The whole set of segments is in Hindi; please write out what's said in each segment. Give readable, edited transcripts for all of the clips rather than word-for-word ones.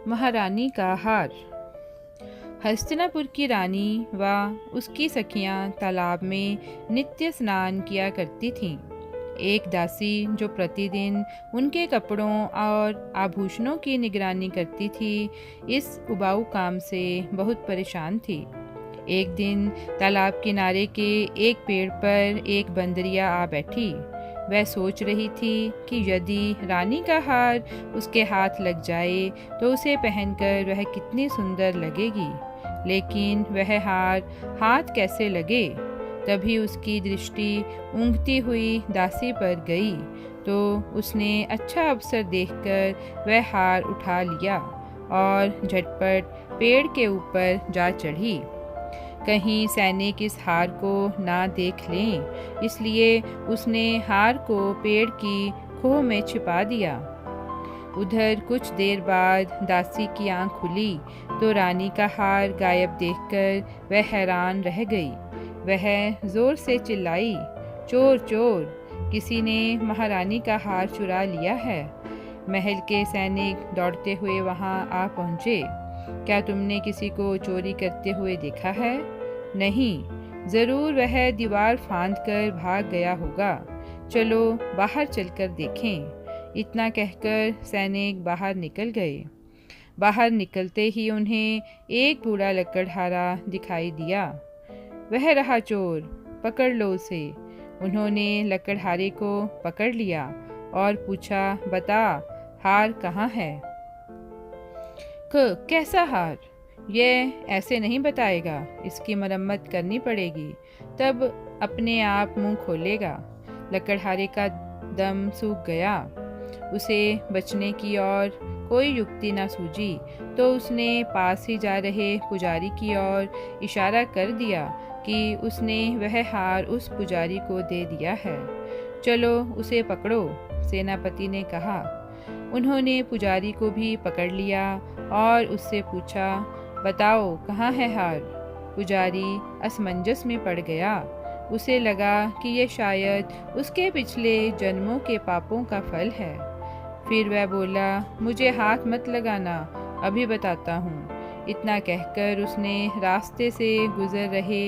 महारानी का हार। हस्तिनापुर की रानी व उसकी सखियां तालाब में नित्य स्नान किया करती थीं। एक दासी जो प्रतिदिन उनके कपड़ों और आभूषणों की निगरानी करती थी, इस उबाऊ काम से बहुत परेशान थी। एक दिन तालाब किनारे के एक पेड़ पर एक बंदरिया आ बैठी। वह सोच रही थी कि यदि रानी का हार उसके हाथ लग जाए तो उसे पहनकर वह कितनी सुंदर लगेगी, लेकिन वह हार हाथ कैसे लगे। तभी उसकी दृष्टि ऊँघती हुई दासी पर गई तो उसने अच्छा अवसर देखकर वह हार उठा लिया और झटपट पेड़ के ऊपर जा चढ़ी। कहीं सैनिक इस हार को ना देख लें, इसलिए उसने हार को पेड़ की खोह में छिपा दिया। उधर कुछ देर बाद दासी की आंख खुली तो रानी का हार गायब देखकर वह हैरान रह गई। वह जोर से चिल्लाई, चोर चोर, किसी ने महारानी का हार चुरा लिया है। महल के सैनिक दौड़ते हुए वहां आ पहुंचे। क्या तुमने किसी को चोरी करते हुए देखा है? नहीं, जरूर वह दीवार फांद कर भाग गया होगा। चलो बाहर चलकर देखें। इतना कहकर सैनिक बाहर निकल गए। बाहर निकलते ही उन्हें एक बूढ़ा लकड़हारा दिखाई दिया। वह रहा चोर, पकड़ लो उसे। उन्होंने लकड़हारे को पकड़ लिया और पूछा, बता, हार कहाँ है? कैसा हार? यह ऐसे नहीं बताएगा, इसकी मरम्मत करनी पड़ेगी, तब अपने आप मुंह खोलेगा। लकड़हारे का दम सूख गया। उसे बचने की और कोई युक्ति न सूझी तो उसने पास ही जा रहे पुजारी की ओर इशारा कर दिया कि उसने वह हार उस पुजारी को दे दिया है। चलो उसे पकड़ो, सेनापति ने कहा। उन्होंने पुजारी को भी पकड़ लिया और उससे पूछा, बताओ कहाँ है हार? पुजारी असमंजस में पड़ गया। उसे लगा कि ये शायद उसके पिछले जन्मों के पापों का फल है। फिर वह बोला, मुझे हाथ मत लगाना, अभी बताता हूँ। इतना कहकर उसने रास्ते से गुजर रहे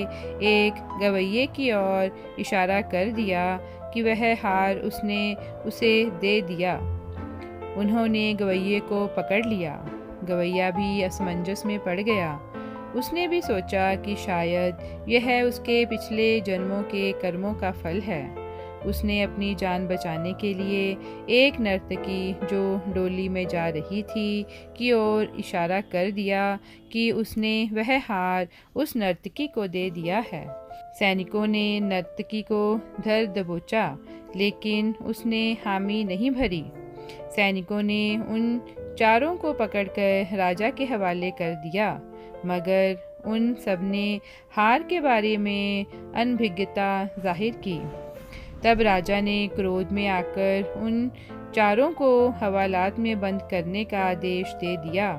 एक गवैये की ओर इशारा कर दिया कि वह हार उसने उसे दे दिया। उन्होंने गवैये को पकड़ लिया। गवैया भी असमंजस में पड़ गया। उसने भी सोचा कि शायद यह उसके पिछले जन्मों के कर्मों का फल है। उसने अपनी जान बचाने के लिए एक नर्तकी जो डोली में जा रही थी की ओर इशारा कर दिया कि उसने वह हार उस नर्तकी को दे दिया है। सैनिकों ने नर्तकी को धर दबोचा, लेकिन उसने हामी नहीं भरी। सैनिकों ने उन चारों को पकड़कर राजा के हवाले कर दिया, मगर उन सबने हार के बारे में अनभिज्ञता जाहिर की। तब राजा ने क्रोध में आकर उन चारों को हवालात में बंद करने का आदेश दे दिया।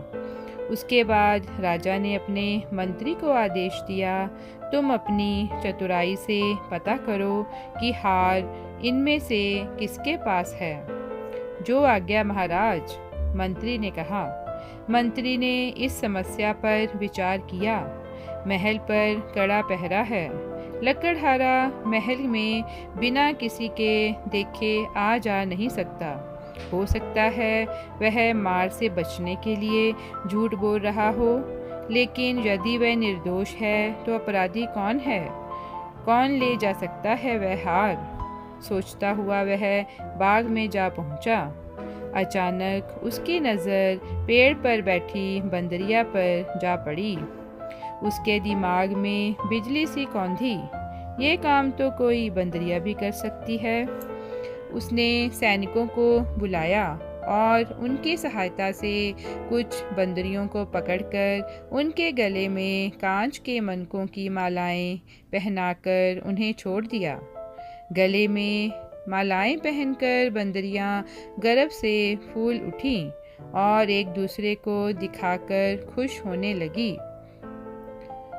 उसके बाद राजा ने अपने मंत्री को आदेश दिया, तुम अपनी चतुराई से पता करो कि हार इनमें से किसके पास है। जो आज्ञा महाराज, मंत्री ने कहा। मंत्री ने इस समस्या पर विचार किया। महल पर कड़ा पहरा है। लकड़हारा महल में बिना किसी के देखे आ जा नहीं सकता। हो सकता है वह मार से बचने के लिए झूठ बोल रहा हो, लेकिन यदि वह निर्दोष है तो अपराधी कौन है? कौन ले जा सकता है वह हार? सोचता हुआ वह बाग में जा पहुंचा। अचानक उसकी नज़र पेड़ पर बैठी बंदरिया पर जा पड़ी। उसके दिमाग में बिजली सी कौंधी, ये काम तो कोई बंदरिया भी कर सकती है। उसने सैनिकों को बुलाया और उनकी सहायता से कुछ बंदरियों को पकड़कर उनके गले में कांच के मनकों की मालाएं पहनाकर उन्हें छोड़ दिया। गले में मालाएं पहनकर बंदरियां गर्व से फूल उठीं और एक दूसरे को दिखाकर खुश होने लगी।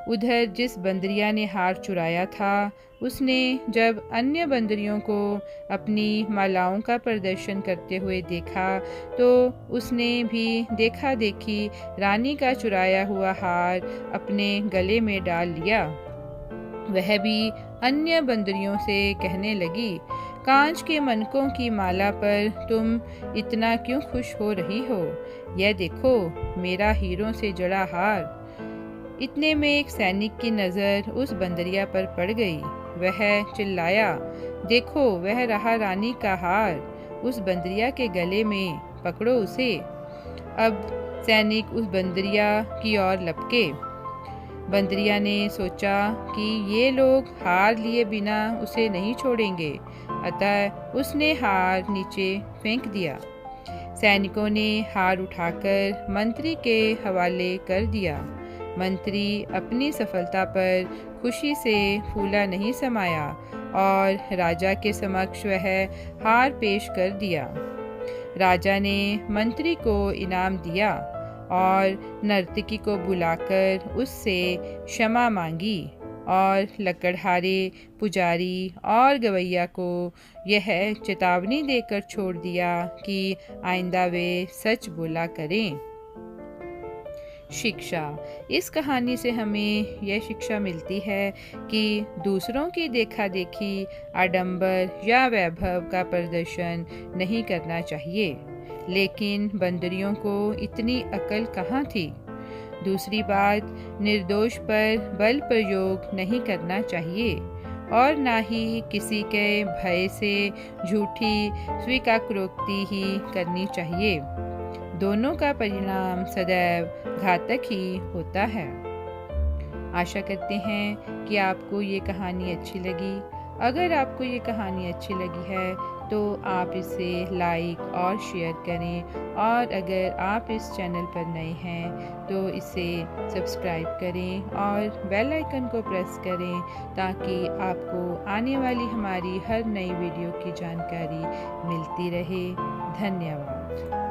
उधर जिस बंदरिया ने हार चुराया था, उसने जब अन्य बंदरियों को अपनी मालाओं का प्रदर्शन करते हुए देखा तो उसने भी देखा देखी रानी का चुराया हुआ हार अपने गले में डाल लिया। वह भी अन्य बंदरियों से कहने लगी, कांच के मनकों की माला पर तुम इतना क्यों खुश हो रही हो? यह देखो, मेरा हीरों से जड़ा हार। इतने में एक सैनिक की नज़र उस बंदरिया पर पड़ गई। वह चिल्लाया, देखो, वह रहा रानी का हार उस बंदरिया के गले में, पकड़ो उसे। अब सैनिक उस बंदरिया की ओर लपके। बंदरिया ने सोचा कि ये लोग हार लिए बिना उसे नहीं छोड़ेंगे, अतः उसने हार नीचे फेंक दिया। सैनिकों ने हार उठाकर मंत्री के हवाले कर दिया। मंत्री अपनी सफलता पर खुशी से फूला नहीं समाया और राजा के समक्ष वह हार पेश कर दिया। राजा ने मंत्री को इनाम दिया और नर्तकी को बुलाकर उससे क्षमा मांगी और लकड़हारे, पुजारी और गवैया को यह चेतावनी देकर छोड़ दिया कि आइंदा वे सच बोला करें। शिक्षा। इस कहानी से हमें यह शिक्षा मिलती है कि दूसरों की देखा देखी, आडंबर या वैभव का प्रदर्शन नहीं करना चाहिए, लेकिन बंदरियों को इतनी अकल कहाँ थी। दूसरी बात, निर्दोष पर बल प्रयोग नहीं करना चाहिए और ना ही किसी के भय से झूठी स्वीकारोक्ति ही करनी चाहिए। दोनों का परिणाम सदैव घातक ही होता है। आशा करते हैं कि आपको ये कहानी अच्छी लगी। अगर आपको ये कहानी अच्छी लगी है तो आप इसे लाइक और शेयर करें और अगर आप इस चैनल पर नए हैं तो इसे सब्सक्राइब करें और बेल आइकन को प्रेस करें ताकि आपको आने वाली हमारी हर नई वीडियो की जानकारी मिलती रहे। धन्यवाद।